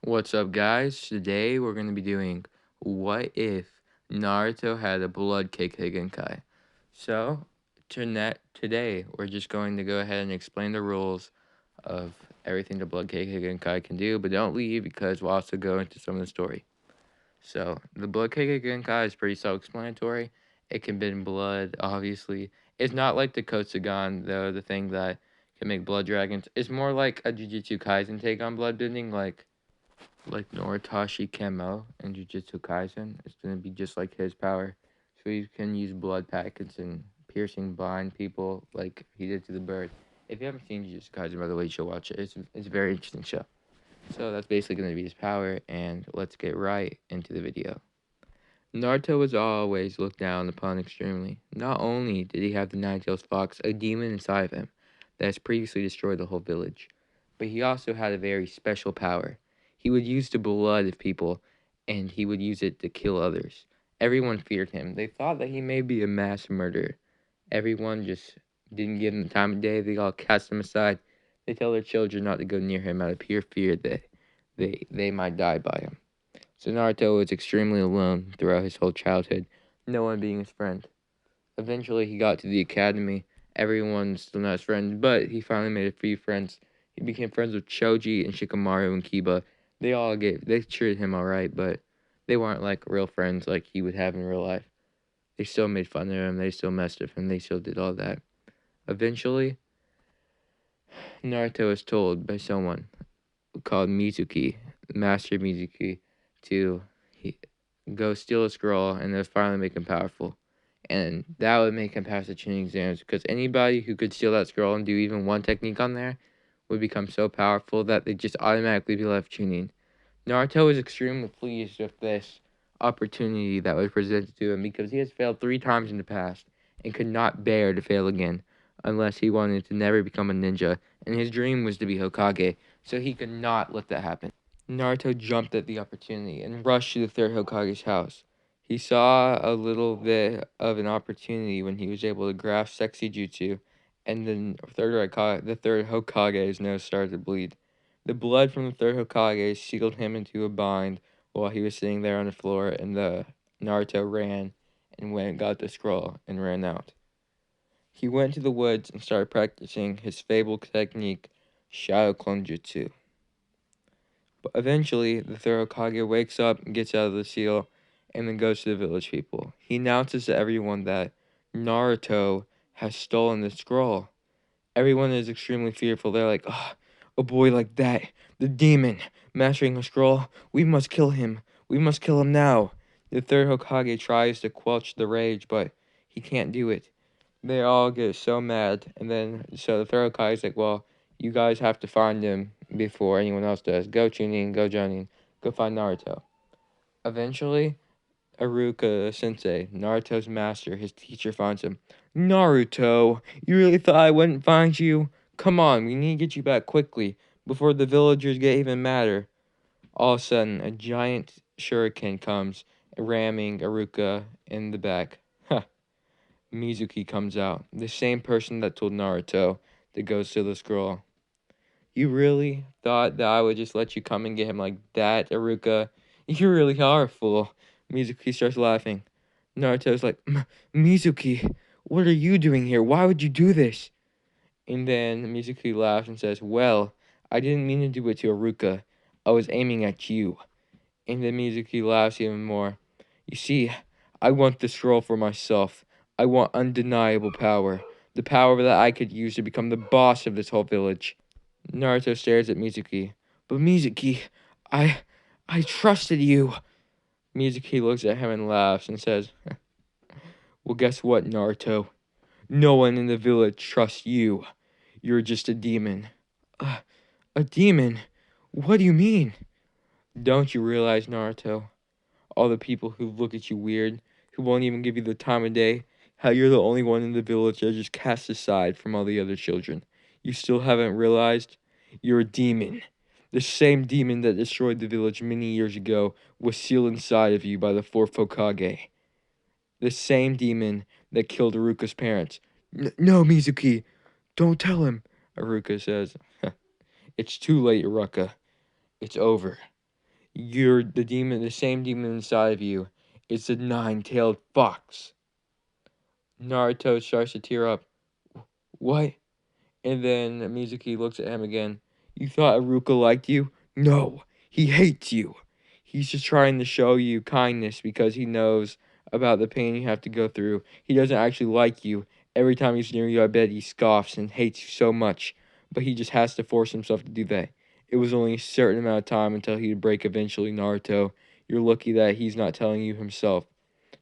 What's up, guys? Today we're going to be doing What If Naruto Had a Blood Kekkei Genkai. So, today we're just going to go ahead and explain the rules of everything the Blood Kekkei Genkai can do, but don't leave because we'll also go into some of the story. So, the Blood Kekkei Genkai is pretty self explanatory. It can bend blood, obviously. It's not like the Kotsugan, though, the thing that can make blood dragons. It's more like a Jujutsu Kaisen take on blood bending, like Noritashi Kemo in Jujutsu Kaisen. It's gonna be just like his power. So you can use blood packets and piercing blind people like he did to the bird. If you haven't seen Jujutsu Kaisen, by the way, you should watch it. It's a very interesting show. So that's basically gonna be his power, and let's get right into the video. Naruto was always looked down upon extremely. Not only did he have the Nine-Tailed Fox, a demon inside of him, that has previously destroyed the whole village, but he also had a very special power. He would use the blood of people, and he would use it to kill others. Everyone feared him. They thought that he may be a mass murderer. Everyone just didn't give him the time of day. They all cast him aside. They tell their children not to go near him out of pure fear that they might die by him. So Naruto was extremely alone throughout his whole childhood, no one being his friend. Eventually, he got to the academy. Everyone's still not his friend, but he finally made a few friends. He became friends with Choji and Shikamaru and Kiba. They treated him alright, but they weren't like real friends like he would have in real life. They still made fun of him, they still messed with him, they still did all that. Eventually, Naruto was told by someone called Mizuki, Master Mizuki, to he, go steal a scroll and then finally make him powerful. And that would make him pass the tuning exams because anybody who could steal that scroll and do even one technique on there would become so powerful that they'd just automatically be left tuning. Naruto was extremely pleased with this opportunity that was presented to him because he has failed 3 times in the past and could not bear to fail again unless he wanted to never become a ninja, and his dream was to be Hokage, so he could not let that happen. Naruto jumped at the opportunity and rushed to the third Hokage's house. He saw a little bit of an opportunity when he was able to grasp Sexy Jutsu, and the third Hokage's nose started to bleed. The blood from the third Hokage sealed him into a bind while he was sitting there on the floor, and the Naruto ran and went and got the scroll and ran out. He went to the woods and started practicing his fabled technique, Shadow Clone Jutsu. But eventually, the third Hokage wakes up and gets out of the seal and then goes to the village people. He announces to everyone that Naruto has stolen the scroll. Everyone is extremely fearful. They're like, oh, a boy like that, the demon, mastering a scroll, we must kill him. We must kill him now. The third Hokage tries to quench the rage, but he can't do it. They all get so mad, and then so the third Hokage's like, well, you guys have to find him before anyone else does. Go Chunin, go Jonin, go find Naruto. Eventually, Aruka Sensei, Naruto's master, his teacher, finds him. Naruto, you really thought I wouldn't find you? Come on, we need to get you back quickly, before the villagers get even madder. All of a sudden, a giant shuriken comes, ramming Aruka in the back. Mizuki comes out, the same person that told Naruto to go steal the scroll. You really thought that I would just let you come and get him like that, Aruka? You really are a fool. Mizuki starts laughing. Naruto's like, Mizuki, what are you doing here? Why would you do this? And then Mizuki laughs and says, well, I didn't mean to do it to Aruka. I was aiming at you. And then Mizuki laughs even more. You see, I want the scroll for myself. I want undeniable power. The power that I could use to become the boss of this whole village. Naruto stares at Mizuki. But Mizuki, I I trusted you. Mizuki looks at him and laughs and says, well, guess what, Naruto? No one in the village trusts you. You're just a demon. A demon? What do you mean? Don't you realize, Naruto? All the people who look at you weird, who won't even give you the time of day, how you're the only one in the village that just cast aside from all the other children. You still haven't realized? You're a demon. The same demon that destroyed the village many years ago was sealed inside of you by the fourth Hokage. The same demon that killed Aruka's parents. No, Mizuki, don't tell him, Aruka says. It's too late, Aruka. It's over. You're the demon, the same demon inside of you. It's the nine-tailed fox. Naruto starts to tear up. What? And then Mizuki looks at him again. You thought Iruka liked you? No, he hates you. He's just trying to show you kindness because he knows about the pain you have to go through. He doesn't actually like you. Every time he's near you, I bet he scoffs and hates you so much. But he just has to force himself to do that. It was only a certain amount of time until he'd break eventually, Naruto. You're lucky that he's not telling you himself.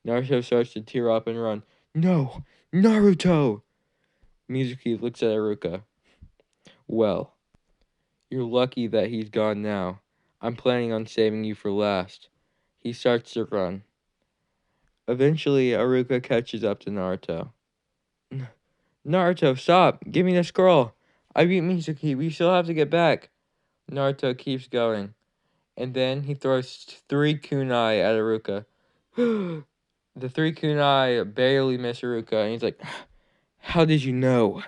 Naruto starts to tear up and run. No, Naruto! Mizuki looks at Iruka. Well, you're lucky that he's gone now. I'm planning on saving you for last. He starts to run. Eventually, Iruka catches up to Naruto. Naruto, stop! Give me the scroll! I beat Mizuki. We still have to get back. Naruto keeps going. And then he throws 3 kunai at Iruka. The 3 kunai barely miss Iruka, and he's like, how did you know?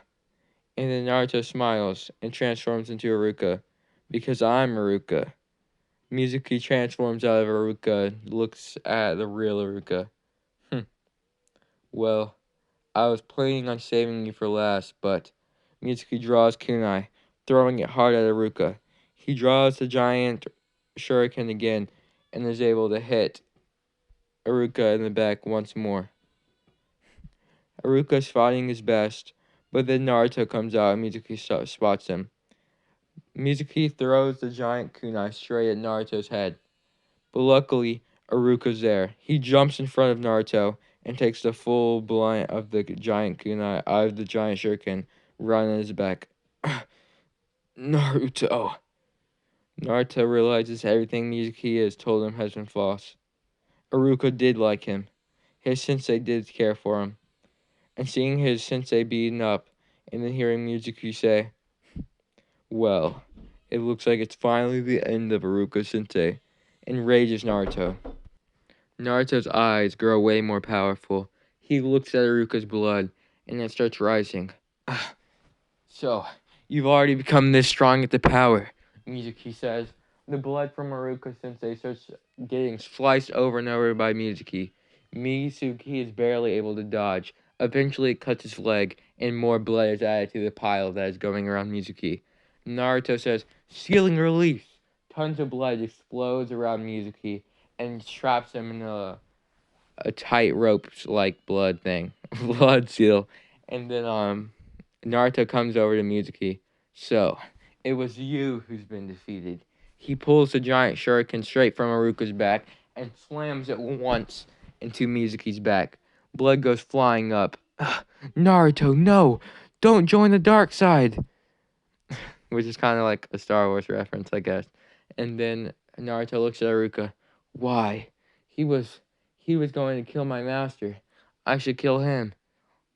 And then Naruto smiles and transforms into Iruka. Because I'm Iruka. Mizuki transforms out of Iruka, looks at the real Iruka. Well, I was planning on saving you for last, but Mizuki draws kunai, throwing it hard at Iruka. He draws the giant shuriken again and is able to hit Iruka in the back once more. Iruka's fighting his best, but then Naruto comes out and Mizuki spots him. Mizuki throws the giant kunai straight at Naruto's head. But luckily, Iruka's there. He jumps in front of Naruto and takes the full blunt of the giant kunai out of the giant shuriken, right on his back. Naruto. Naruto realizes everything Mizuki has told him has been false. Iruka did like him. His sensei did care for him. And seeing his sensei beaten up, and then hearing Mizuki say, well, it looks like it's finally the end of Iruka sensei, enrages Naruto. Naruto's eyes grow way more powerful. He looks at Iruka's blood, and it starts rising. So, you've already become this strong at the power, Mizuki says. The blood from Iruka sensei starts getting sliced over and over by Mizuki. Mizuki is barely able to dodge. Eventually, it cuts his leg, and more blood is added to the pile that is going around Mizuki. Naruto says, sealing release. Tons of blood explodes around Mizuki and traps him in a tight rope like blood thing. Blood seal. And then Naruto comes over to Mizuki. So, it was you who's been defeated. He pulls the giant shuriken straight from Iruka's back and slams it once into Mizuki's back. Blood goes flying up. Naruto, no! Don't join the dark side! Which is kind of like a Star Wars reference, I guess. And then Naruto looks at Iruka. Why? He was going to kill my master. I should kill him.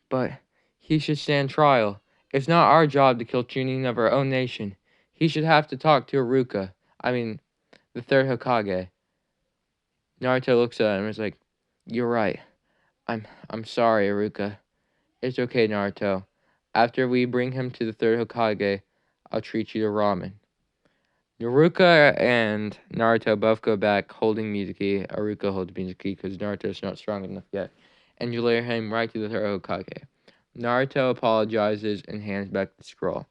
But he should stand trial. It's not our job to kill Chunin of our own nation. He should have to talk to Iruka. I mean, the third Hokage. Naruto looks at him and is like, you're right. I'm sorry, Iruka. It's okay, Naruto. After we bring him to the third Hokage, I'll treat you to ramen. Iruka and Naruto both go back holding Mizuki. Iruka holds Mizuki because Naruto's not strong enough yet. And you lure him right to the third Hokage. Naruto apologizes and hands back the scroll.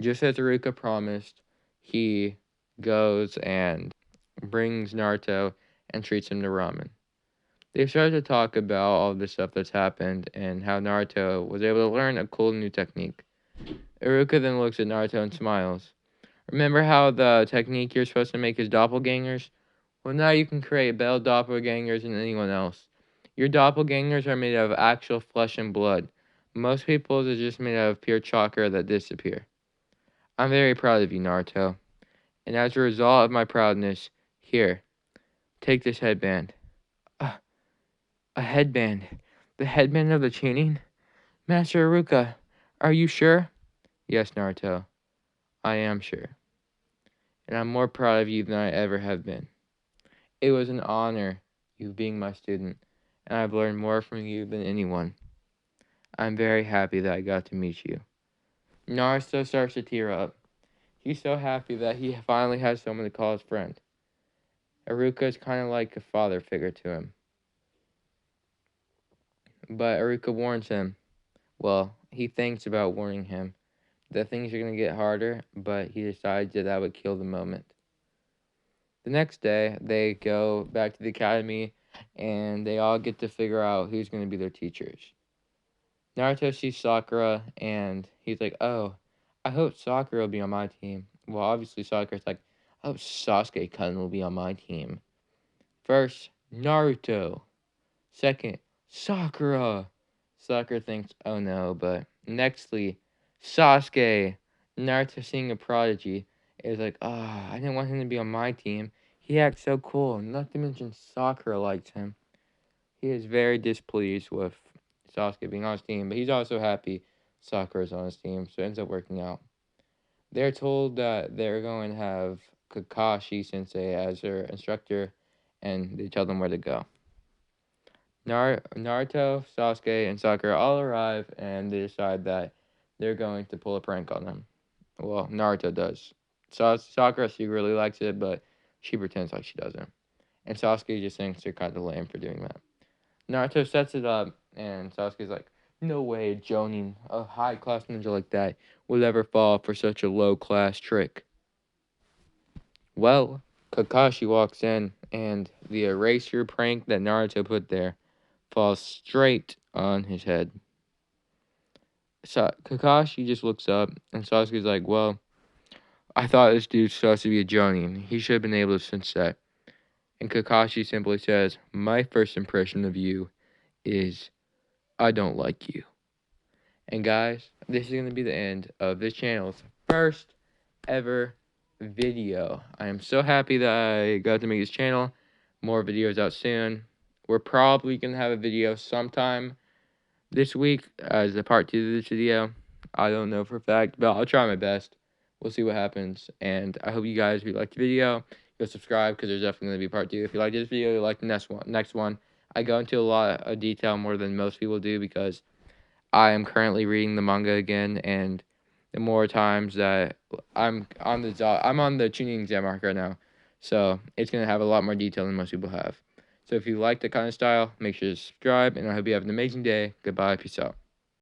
Just as Iruka promised, he goes and brings Naruto and treats him to ramen. They start to talk about all the stuff that's happened and how Naruto was able to learn a cool new technique. Iruka then looks at Naruto and smiles. Remember how the technique you're supposed to make is doppelgangers? Well, now you can create better doppelgangers than anyone else. Your doppelgangers are made out of actual flesh and blood. Most people's are just made out of pure chakra that disappear. I'm very proud of you, Naruto. And as a result of my proudness, here, take this headband. A headband. The headband of the tuning? Master Iruka, are you sure? Yes, Naruto. I am sure. And I'm more proud of you than I ever have been. It was an honor, you being my student, and I've learned more from you than anyone. I'm very happy that I got to meet you. Naruto starts to tear up. He's so happy that he finally has someone to call his friend. Iruka is kind of like a father figure to him. But Iruka warns him. Well, he thinks about warning him that things are going to get harder, but he decides that would kill the moment. The next day, they go back to the academy, and they all get to figure out who's going to be their teachers. Naruto sees Sakura, and he's like, "Oh, I hope Sakura will be on my team." Well, obviously Sakura's like, "I hope Sasuke-kun will be on my team." First, Naruto. Second, Sakura. Sakura thinks, "Oh no," but nextly, Sasuke. Naruto, seeing a prodigy, is like, "Ah, I didn't want him to be on my team. He acts so cool. Not to mention Sakura likes him." He is very displeased with Sasuke being on his team, but he's also happy Sakura's on his team, so it ends up working out. They're told that they're going to have Kakashi Sensei as their instructor, and they tell them where to go. Naruto, Sasuke, and Sakura all arrive, and they decide that they're going to pull a prank on them. Well, Naruto does. Sakura, she really likes it, but she pretends like she doesn't. And Sasuke just thinks they're kind of lame for doing that. Naruto sets it up, and Sasuke's like, "No way, Jonin, a high-class ninja like that, will ever fall for such a low-class trick." Well, Kakashi walks in, and the eraser prank that Naruto put there falls straight on his head. So Kakashi just looks up, and Sasuke's like, "Well, I thought this dude's supposed to be a Jonin. He should have been able to sense that." And Kakashi simply says, "My first impression of you is I don't like you." And guys, this is going to be the end of this channel's first ever video. I am so happy that I got to make this channel. More videos out soon. We're probably going to have a video sometime this week as a part 2 of this video. I don't know for a fact, but I'll try my best. We'll see what happens. And I hope you guys, if you liked the video, go subscribe because there's definitely going to be part 2. If you like this video, you like the next one. I go into a lot of detail more than most people do because I am currently reading the manga again, and the more times that I'm on the tuning exam arc right now, so it's gonna have a lot more detail than most people have. So if you like that kind of style, make sure to subscribe, and I hope you have an amazing day. Goodbye, peace out.